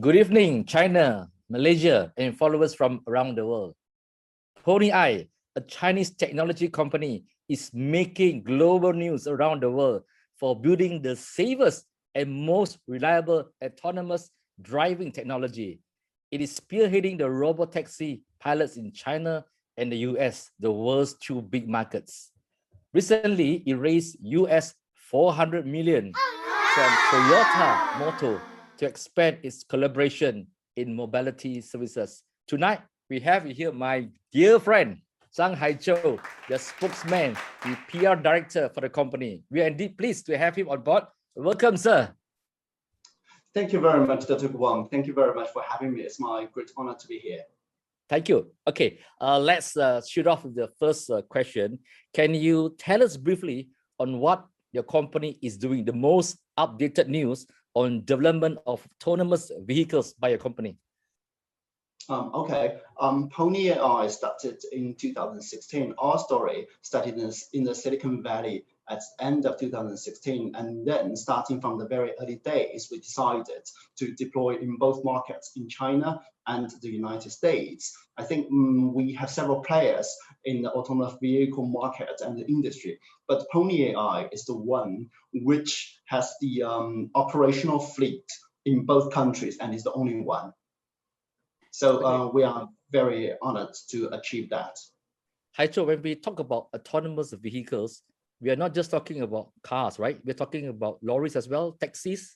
Good evening, China, Malaysia, and followers from around the world. Pony.ai, a Chinese technology company, is making global news around the world for building the safest and most reliable autonomous driving technology. It is spearheading the robotaxi pilots in China and the US, the world's two big markets. Recently, it raised US 400 million from Toyota Motor to expand its collaboration in mobility services. Tonight, we have here my dear friend, HaiZhou Zhang, the spokesman, the PR director for the company. We are indeed pleased to have him on board. Welcome, sir. Thank you very much, Dr. Wang. Thank you very much for having me. It's my great honor to be here. Thank you. Okay, let's shoot off with the first question. Can you tell us briefly on what your company is doing, the most updated news on development of autonomous vehicles by your company? Pony.ai started in 2016. Our story started in the Silicon Valley at the end of 2016, and then starting from the very early days, we decided to deploy in both markets, in China and the United States. I think we have several players in the autonomous vehicle market and the industry, but Pony.ai is the one which has the operational fleet in both countries and is the only one. So we are very honored to achieve that. HaiZhou, when we talk about autonomous vehicles, we are not just talking about cars, right? We're talking about lorries as well, taxis.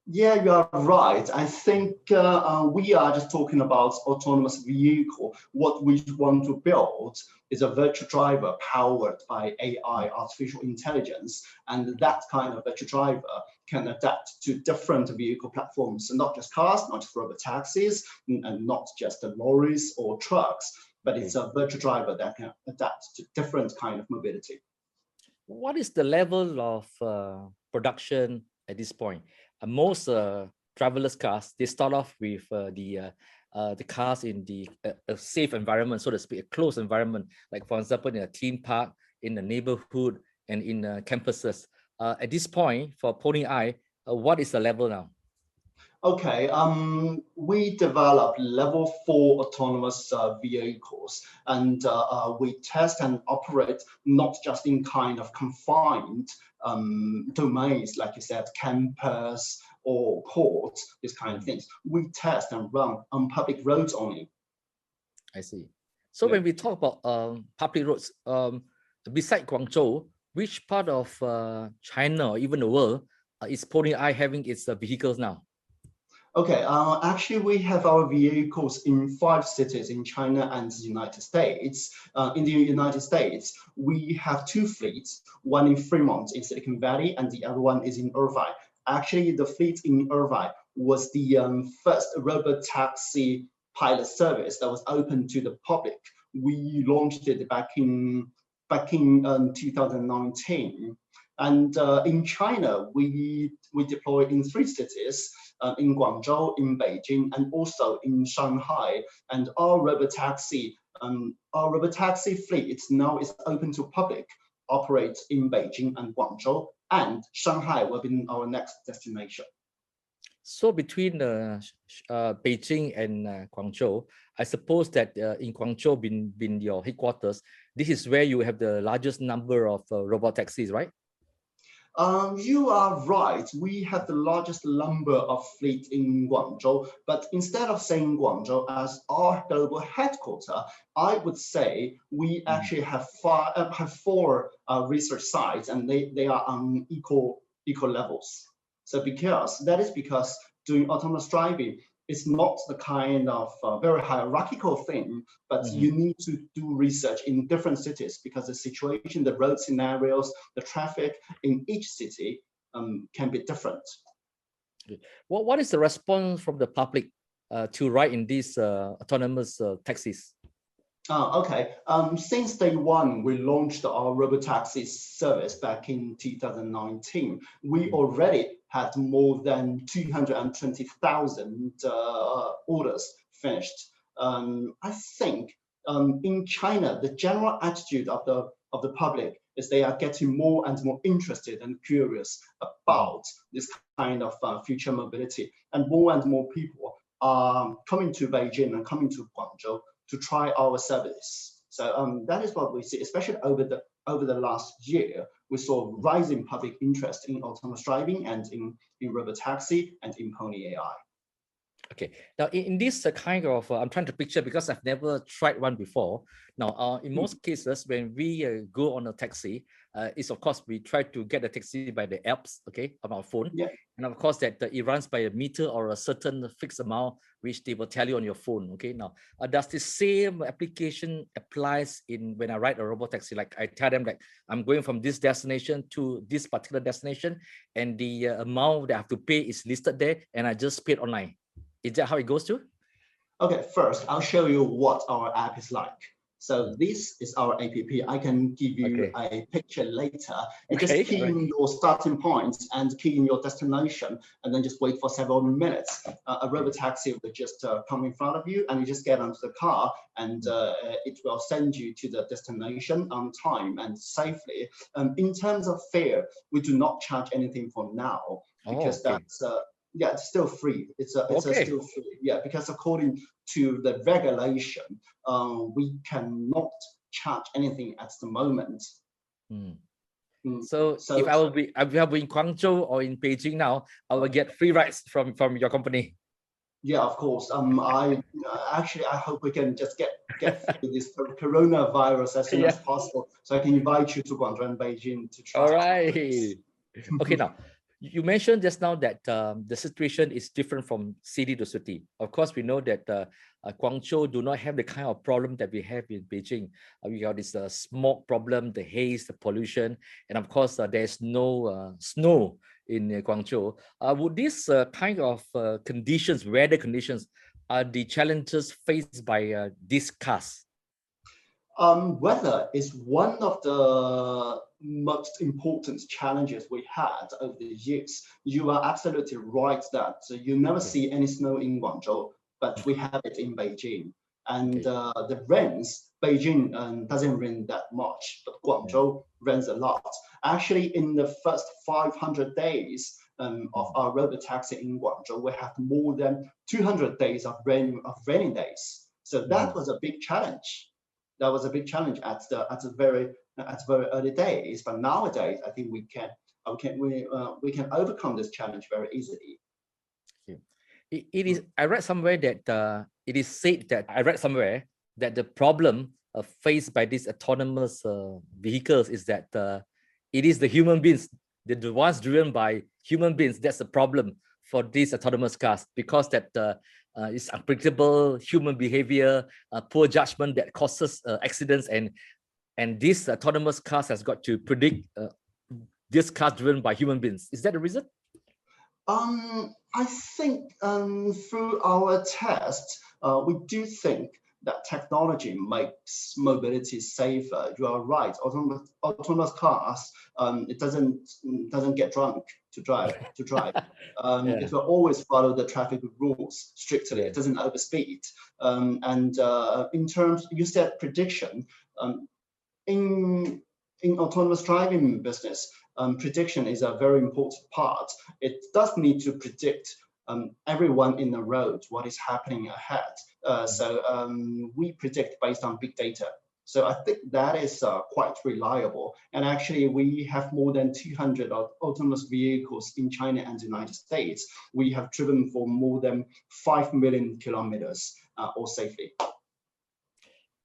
Yeah, you are right. I think we are just talking about autonomous vehicle. What we want to build is a virtual driver powered by AI, artificial intelligence, and that kind of virtual driver can adapt to different vehicle platforms, and not just cars, not just robot taxis, and not just the lorries or trucks, but it's a virtual driver that can adapt to different kind of mobility. What is the level of production at this point? Most driverless cars, they start off with the cars in the safe environment, so to speak, a closed environment, like for example, in a theme park, in the neighborhood, and in campuses. At this point, for Pony.ai, what is the level now? Okay, we develop level 4 autonomous vehicles, and we test and operate not just in kind of confined domains, like you said, campus or courts, these kind of things. We test and run on public roads only. I see. So when we talk about public roads, beside Guangzhou, which part of China or even the world is Pony.ai having its vehicles now? Okay, actually, we have our vehicles in 5 cities in China and the United States. In the United States, we have 2 fleets, one in Fremont in Silicon Valley, and the other one is in Irvine. Actually, the fleet in Irvine was the first robotaxi pilot service that was open to the public. We launched it back in 2019. And in China, we deploy in 3 cities, in Guangzhou, in Beijing, and also in Shanghai. And our robotaxi fleet now is open to public, operates in Beijing and Guangzhou, and Shanghai will be our next destination. So between Beijing and Guangzhou, I suppose that in Guangzhou, being your headquarters, this is where you have the largest number of robot taxis, right? You are right. We have the largest number of fleet in Guangzhou, but instead of saying Guangzhou as our global headquarters, I would say we actually have 4 research sites, and they are on equal levels. So because doing autonomous driving is not the kind of very hierarchical thing, but you need to do research in different cities because the situation, the road scenarios, the traffic in each city can be different. What is the response from the public to ride in these autonomous taxis? Okay, since day one, we launched our robotaxi service back in 2019. We already had more than 220,000 orders finished. I think in China, the general attitude of the public is they are getting more and more interested and curious about this kind of future mobility, and more people are coming to Beijing and coming to Guangzhou to try our service. So that is what we see, especially over the last year. We saw rising public interest in autonomous driving and in robotaxi and in Pony.ai. Okay, now in this kind of, I'm trying to picture because I've never tried one before. Now, in most cases, when we go on a taxi, is of course we try to get the taxi by the apps, okay, on our phone. Yeah. And of course that it runs by a meter or a certain fixed amount, which they will tell you on your phone, okay. Now, does the same application applies in when I ride a robot taxi? Like I tell them like I'm going from this destination to this particular destination, and the amount that I have to pay is listed there, and I just pay it online. Is that how it goes to? Okay, first I'll show you what our app is like. So this is our app. I can give you a picture later. You just key in your starting points and key in your destination, and then just wait for several minutes. A robotaxi will just come in front of you, and you just get onto the car, and it will send you to the destination on time and safely. In terms of fare, we do not charge anything for now, because that's yeah, it's still free. It's still free. Yeah, because according to the regulation, we cannot charge anything at the moment. So if I will be in Guangzhou or in Beijing now, I will get free rides from your company. Yeah, of course. I hope we can just get through this coronavirus as soon as possible, so I can invite you to Guangzhou and Beijing to try. All right. Okay, now. You mentioned just now that the situation is different from city to city. Of course, we know that Guangzhou do not have the kind of problem that we have in Beijing. We have this smoke problem, the haze, the pollution, and of course, there's no snow in Guangzhou. Would these kind of conditions, weather conditions, are the challenges faced by these cars? Weather is one of the most important challenges we had over the years. You are absolutely right that you never see any snow in Guangzhou, but we have it in Beijing. And the rains, Beijing doesn't rain that much, but Guangzhou rains a lot. Actually, in the first 500 days of our robotaxi in Guangzhou, we have more than 200 days of raining days. So that was a big challenge. That was a big challenge at the very early days, but nowadays I think we can overcome this challenge very easily. It is. I read somewhere that it is said that the problem faced by these autonomous vehicles is that it is the human beings, the ones driven by human beings. That's the problem for these autonomous cars, because that it's unpredictable human behavior, poor judgment that causes accidents, and these autonomous cars has got to predict this car driven by human beings. Is that the reason? I think through our tests, we do think that technology makes mobility safer. You are right. Autonomous cars, it doesn't get drunk to drive. It will always follow the traffic rules strictly. It doesn't overspeed. And in terms, you said prediction. In autonomous driving business, prediction is a very important part. It does need to predict everyone in the road, what is happening ahead. So we predict based on big data. So I think that is quite reliable. And actually, we have more than 200 autonomous vehicles in China and the United States. We have driven for more than 5 million kilometers all safely.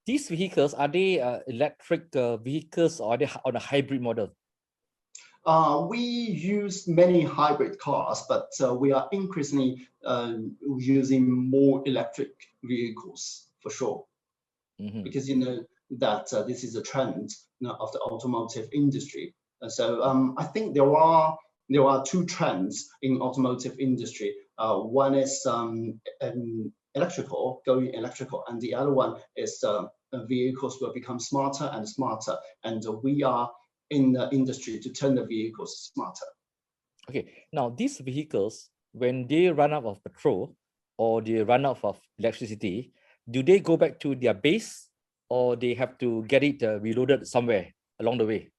These vehicles, are they electric vehicles, or are they on a hybrid model? We use many hybrid cars, but we are increasingly using more electric vehicles for sure, because you know that this is a trend of the automotive industry. So I think there are two trends in automotive industry. One is electrical, going electrical, and the other one is vehicles will become smarter and smarter, and we are in the industry to turn the vehicles smarter. Okay, now these vehicles, when they run out of petrol or they run out of electricity, do they go back to their base, or they have to get it reloaded somewhere along the way?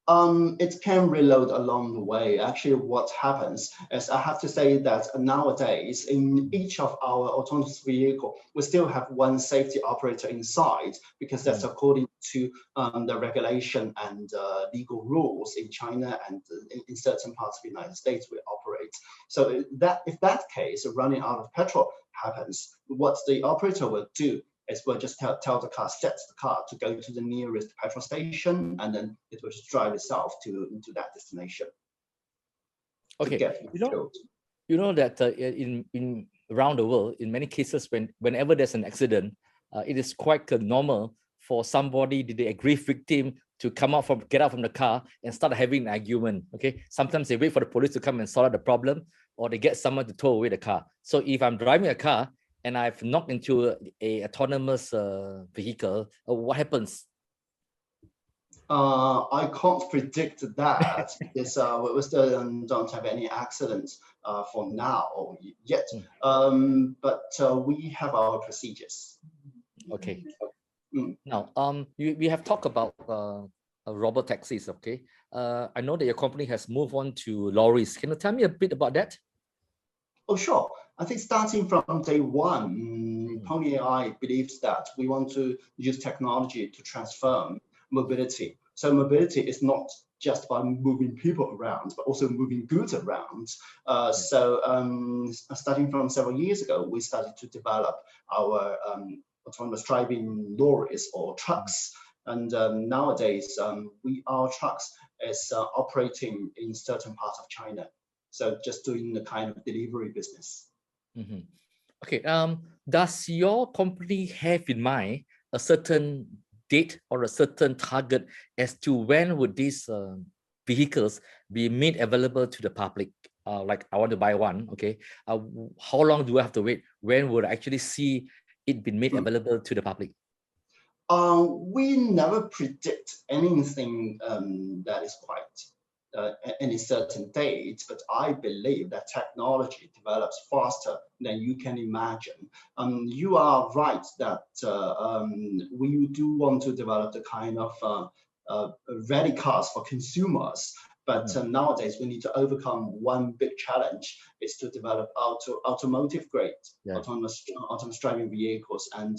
It can reload along the way. Actually, what happens is I have to say that nowadays in each of our autonomous vehicle, we still have one safety operator inside because that's according to the regulation and legal rules in China and in certain parts of the United States we operate. So that if that case, running out of petrol happens, what the operator will do is we'll just tell the car, set the car to go to the nearest petrol station, and then it will just drive itself to that destination. Okay, you know that in around the world, in many cases, whenever there's an accident, it is quite normal for somebody, the aggrieved victim, to get out from the car and start having an argument. Okay, sometimes they wait for the police to come and solve the problem, or they get someone to tow away the car. So if I'm driving a car and I've knocked into a autonomous vehicle, what happens? I can't predict that because we still don't have any accidents for now yet. But we have our procedures. Okay. Now, we have talked about robot taxis. Okay. I know that your company has moved on to lorries. Can you tell me a bit about that? Oh, sure. I think starting from day one, Pony.ai believes that we want to use technology to transform mobility. So mobility is not just about moving people around, but also moving goods around. Starting from several years ago, we started to develop our autonomous driving lorries or trucks. And nowadays, our trucks is operating in certain parts of China. So just doing the kind of delivery business. Okay. Does your company have in mind a certain date or a certain target as to when would these vehicles be made available to the public? Like I want to buy one. Okay. How long do I have to wait? When would I actually see it be made available to the public? We never predict anything that is quite any certain date, but I believe that technology develops faster than you can imagine. You are right that we do want to develop the kind of ready cars for consumers, but nowadays we need to overcome one big challenge is to develop automotive grade autonomous driving vehicles. And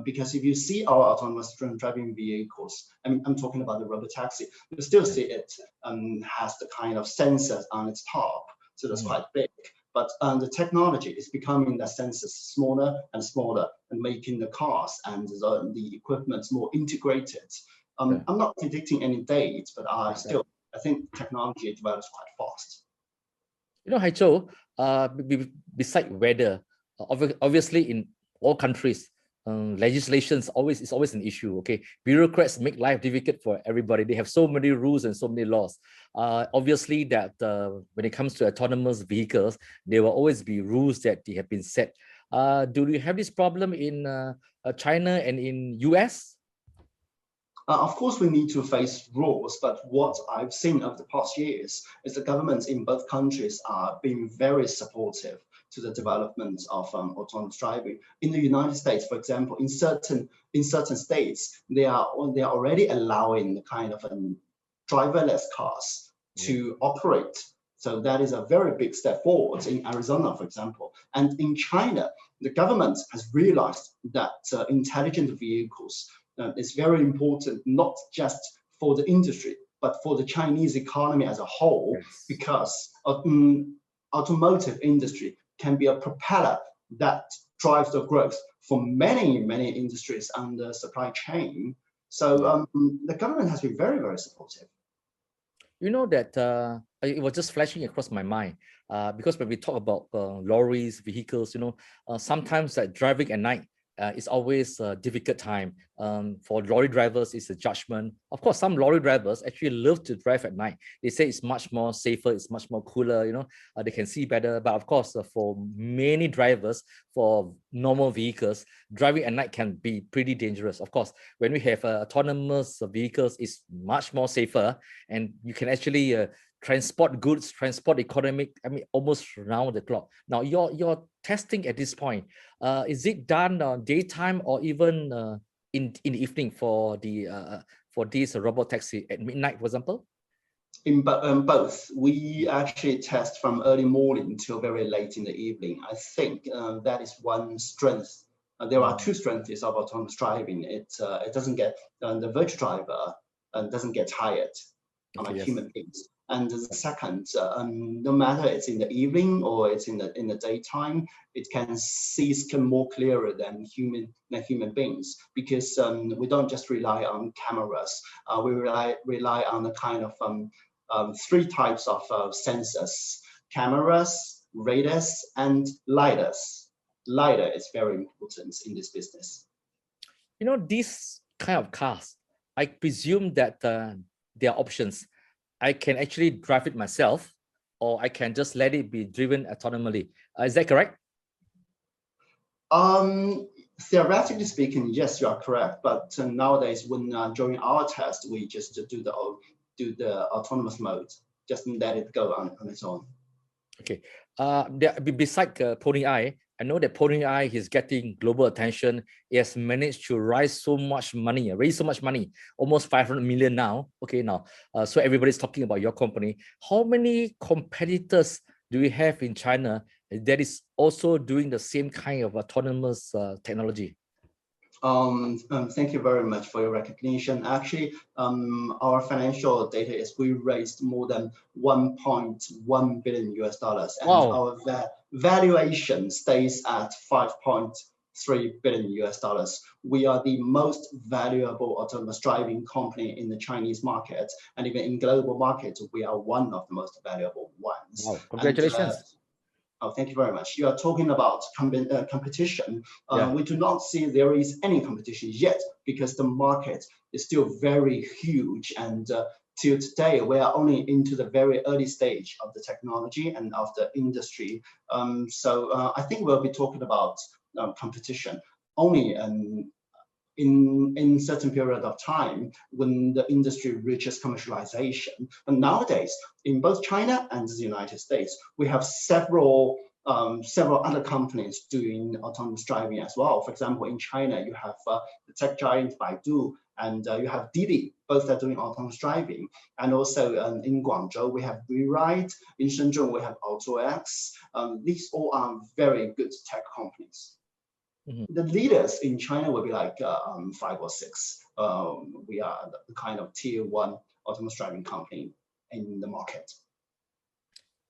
because if you see our autonomous driving vehicles, I'm talking about the robotaxi, you still see it has the kind of sensors on its top, so that's quite big. But the technology is becoming the sensors smaller and smaller and making the cars and the equipment more integrated. I'm not predicting any dates, but I think technology develops quite fast. You know, HaiZhou, beside weather, obviously in all countries, legislation is always an issue. Okay, bureaucrats make life difficult for everybody. They have so many rules and so many laws. Obviously, that when it comes to autonomous vehicles, there will always be rules that they have been set. Do you have this problem in China and in US? Of course, we need to face rules, but what I've seen over the past years is the governments in both countries are being very supportive to the development of autonomous driving. In the United States, for example, in certain states, they are already allowing the kind of driverless cars to operate. So that is a very big step forward in Arizona, for example. And in China, the government has realized that intelligent vehicles is very important, not just for the industry, but for the Chinese economy as a whole, because automotive industry can be a propeller that drives the growth for many industries on the supply chain. So the government has been very, very supportive. You know that it was just flashing across my mind because when we talk about lorries, vehicles, sometimes driving at night is always a difficult time. For lorry drivers, it's a judgment. Of course, some lorry drivers actually love to drive at night. They say it's much more safer, it's much more cooler, they can see better. But of course, for many drivers, for normal vehicles, driving at night can be pretty dangerous. Of course, when we have autonomous vehicles, it's much more safer, and you can actually transport goods, transport economic, almost round the clock. Now, your testing at this point, is it done daytime or even in the evening for the for this robot taxi at midnight, for example? In both, we actually test from early morning till very late in the evening. I think that is one strength. There are two strengths of autonomous driving. It doesn't get the virtual driver doesn't get tired, unlike human beings. And the second, no matter it's in the evening or it's in the daytime, it can see more clearer than human beings, because we don't just rely on cameras. We rely on the kind of three types of sensors: cameras, radars, and lidars. LiDAR is very important in this business. You know, these kind of cars, I presume that there are options. I can actually drive it myself, or I can just let it be driven autonomously. Is that correct? Theoretically speaking, yes, you are correct. But nowadays, when during our test, we just do the autonomous mode, just let it go on its own. Okay. Besides Pony.ai, I know that Pony.ai is getting global attention. It has managed to raise so much money, almost 500 million now. Okay, now, so everybody's talking about your company. How many competitors do we have in China that is also doing the same kind of autonomous technology? Thank you very much for your recognition. Actually, our financial data is we raised more than $1.1 billion, and our valuation stays at $5.3 billion. We are the most valuable autonomous driving company in the Chinese market, and even in global market, we are one of the most valuable ones. Wow, congratulations. Oh, thank you very much. You are talking about competition. We do not see there is any competition yet, because the market is still very huge. And till today, we are only into the very early stage of the technology and of the industry. So I think we'll be talking about competition only in certain period of time when the industry reaches commercialization. But nowadays, in both China and the United States, we have several other companies doing autonomous driving as well. For example, in China, you have the tech giant Baidu, and you have Didi, both are doing autonomous driving. And also in Guangzhou, we have WeRide. In Shenzhen, we have AutoX. These all are very good tech companies. The leaders in China will be like 5 or 6. We are the kind of tier 1 autonomous driving company in the market.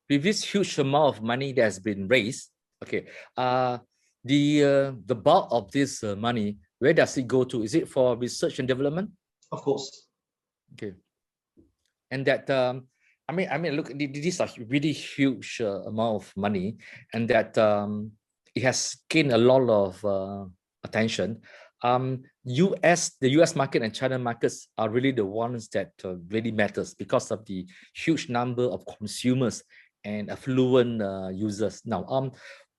With this huge amount of money that has been raised, okay, the bulk of this money, where does it go to? Is it for research and development? Of course. Okay. And that I mean, look, these are really huge amount of money, and that it has gained a lot of attention. The US market and China markets are really the ones that really matters because of the huge number of consumers and affluent users now.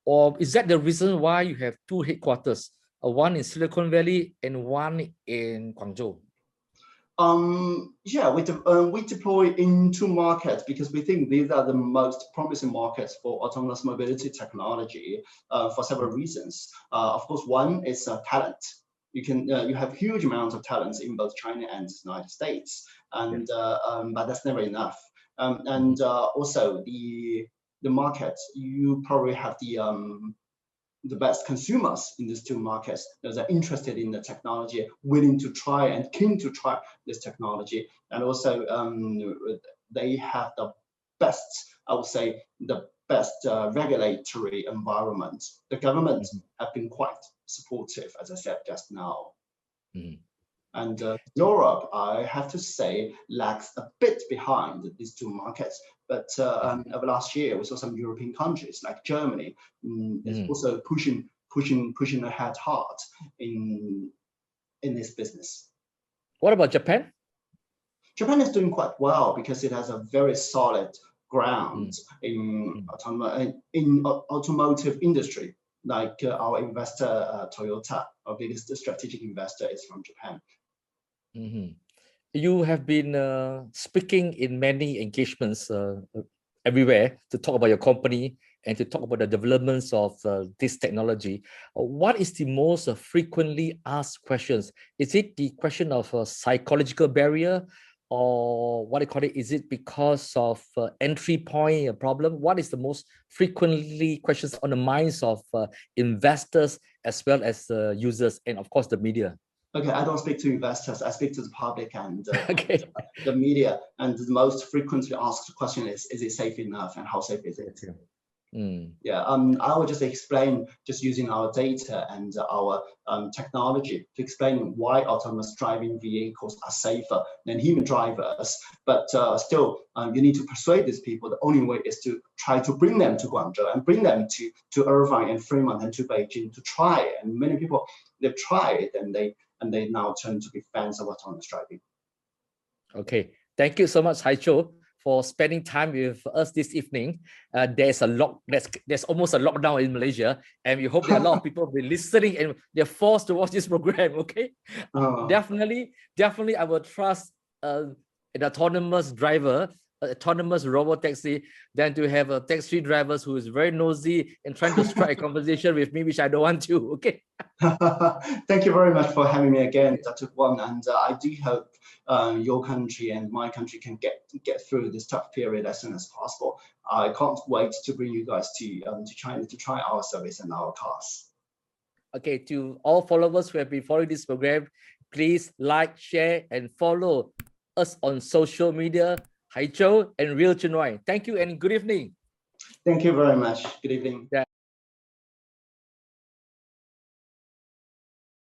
Or is that the reason why you have 2 headquarters, one in Silicon Valley and one in Guangzhou? Yeah, we deploy in 2 markets because we think these are the most promising markets for autonomous mobility technology for several reasons. Of course, one is talent. You have huge amounts of talents in both China and the United States, and but that's never enough. And also the market, you probably have the best consumers in these 2 markets that are interested in the technology, willing to try and keen to try this technology. And also they have the best, I would say, the best regulatory environment. The government have been quite supportive, as I said just now. And Europe, I have to say, lags a bit behind these 2 markets. But over last year, we saw some European countries like Germany is also pushing ahead hard in this business. What about Japan? Japan is doing quite well because it has a very solid ground in automotive industry. Like our investor, Toyota, our biggest strategic investor, is from Japan. You have been speaking in many engagements everywhere to talk about your company and to talk about the developments of this technology. What is the most frequently asked questions? Is it the question of a psychological barrier, or what do you call it? Is it because of entry point problem? What is the most frequently questions on the minds of investors as well as users, and of course the media? Okay, I don't speak to investors. I speak to the public and Okay. the media. And the most frequently asked question is it safe enough, and how safe is it? Yeah, I will just explain, just using our data and our technology to explain why autonomous driving vehicles are safer than human drivers. But still, you need to persuade these people. The only way is to try to bring them to Guangzhou and bring them to Irvine and Fremont and to Beijing to try it. And many people, they've tried and they now turn to be fans of autonomous driving. Okay, thank you so much, HaiZhou, for spending time with us this evening. There's almost a lockdown in Malaysia, and we hope that a lot of people will be listening and they're forced to watch this program. Okay, definitely, I will trust an autonomous driver, autonomous robot taxi, than to have a taxi drivers who is very nosy and trying to strike a conversation with me, which I don't want to. Okay. Thank you very much for having me again, Dr. Wang, and I do hope your country and my country can get through this tough period as soon as possible. I can't wait to bring you guys to China to try our service and our cars. Okay, to all followers who have been following this program, please like, share, and follow us on social media, HaiZhou and RealChunWai. Thank you and good evening. Thank you very much. Good evening. Yeah.